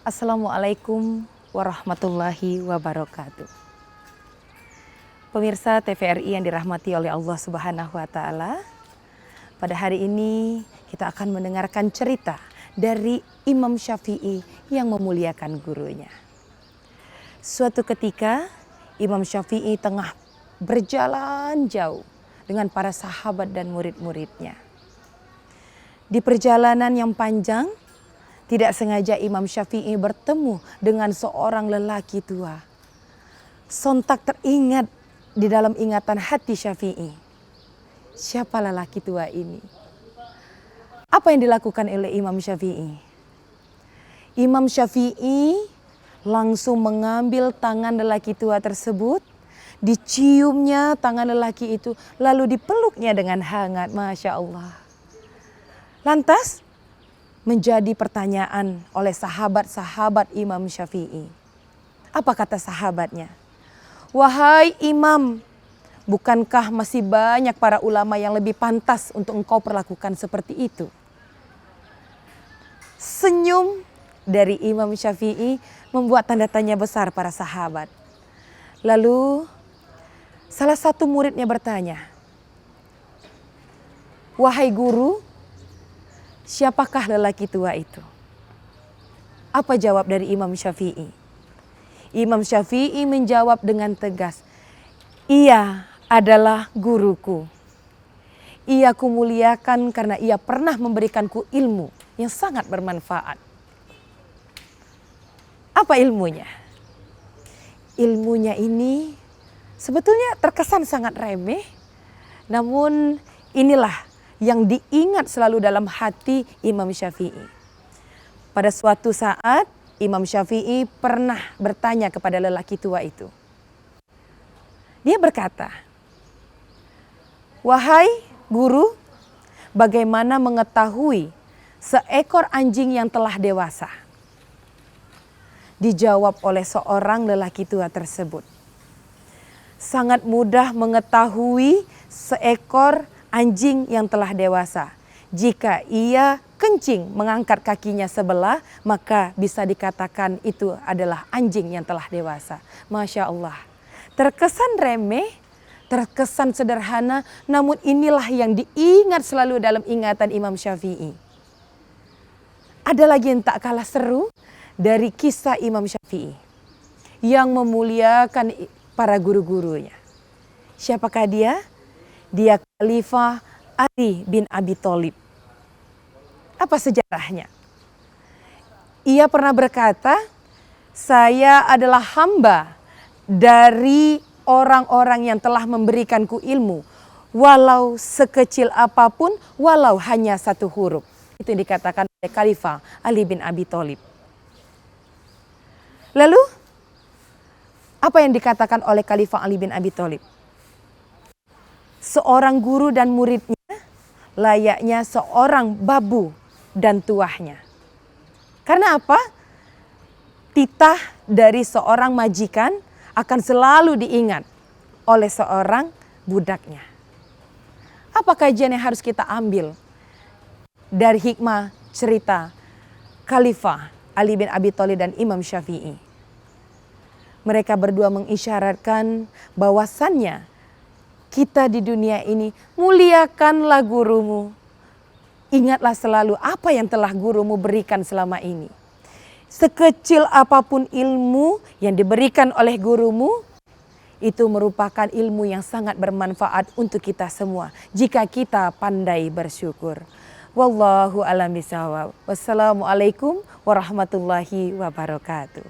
Assalamualaikum warahmatullahi wabarakatuh. Pemirsa TVRI yang dirahmati oleh Allah Subhanahu wa Ta'ala, pada hari ini kita akan mendengarkan cerita dari Imam Syafi'i yang memuliakan gurunya. Suatu ketika Imam Syafi'i tengah berjalan jauh dengan para sahabat dan murid-muridnya. Di perjalanan yang panjang, tidak sengaja Imam Syafi'i bertemu dengan seorang lelaki tua. Sontak teringat di dalam ingatan hati Syafi'i. Siapa lelaki tua ini? Apa yang dilakukan oleh Imam Syafi'i? Imam Syafi'i langsung mengambil tangan lelaki tua tersebut, diciumnya tangan lelaki itu, lalu dipeluknya dengan hangat. Masya Allah. Lantas menjadi pertanyaan oleh sahabat-sahabat Imam Syafi'i. Apa kata sahabatnya? Wahai Imam, bukankah masih banyak para ulama yang lebih pantas untuk engkau perlakukan seperti itu? Senyum dari Imam Syafi'i membuat tanda tanya besar para sahabat. Lalu salah satu muridnya bertanya, wahai guru, siapakah lelaki tua itu? Apa jawab dari Imam Syafi'i? Imam Syafi'i menjawab dengan tegas, ia adalah guruku. Ia kumuliakan karena ia pernah memberikanku ilmu yang sangat bermanfaat. Apa ilmunya? Ilmunya ini sebetulnya terkesan sangat remeh, namun inilah yang diingat selalu dalam hati Imam Syafi'i. Pada suatu saat Imam Syafi'i pernah bertanya kepada lelaki tua itu. Dia berkata, wahai guru, bagaimana mengetahui seekor anjing yang telah dewasa? Dijawab oleh seorang lelaki tua tersebut. Sangat mudah mengetahui seekor anjing yang telah dewasa. Jika ia kencing mengangkat kakinya sebelah, maka bisa dikatakan itu adalah anjing yang telah dewasa. Masya Allah. Terkesan remeh, terkesan sederhana, namun inilah yang diingat selalu dalam ingatan Imam Syafi'i. Ada lagi yang tak kalah seru dari kisah Imam Syafi'i yang memuliakan para guru-gurunya. Siapakah dia? Dia Khalifah Ali bin Abi Thalib. Apa sejarahnya? Ia pernah berkata, saya adalah hamba dari orang-orang yang telah memberikanku ilmu, walau sekecil apapun, walau hanya satu huruf. Itu yang dikatakan oleh Khalifah Ali bin Abi Thalib. Lalu, apa yang dikatakan oleh Khalifah Ali bin Abi Thalib? Seorang guru dan muridnya layaknya seorang babu dan tuahnya. Karena apa? Titah dari seorang majikan akan selalu diingat oleh seorang budaknya. Apa kajian yang harus kita ambil dari hikmah cerita Khalifah Ali bin Abi Thalib dan Imam Syafi'i? Mereka berdua mengisyaratkan bahwasannya kita di dunia ini, muliakanlah gurumu. Ingatlah selalu apa yang telah gurumu berikan selama ini. Sekecil apapun ilmu yang diberikan oleh gurumu, itu merupakan ilmu yang sangat bermanfaat untuk kita semua. Jika kita pandai bersyukur. Wallahu a'lam bishawab. Wassalamualaikum warahmatullahi wabarakatuh.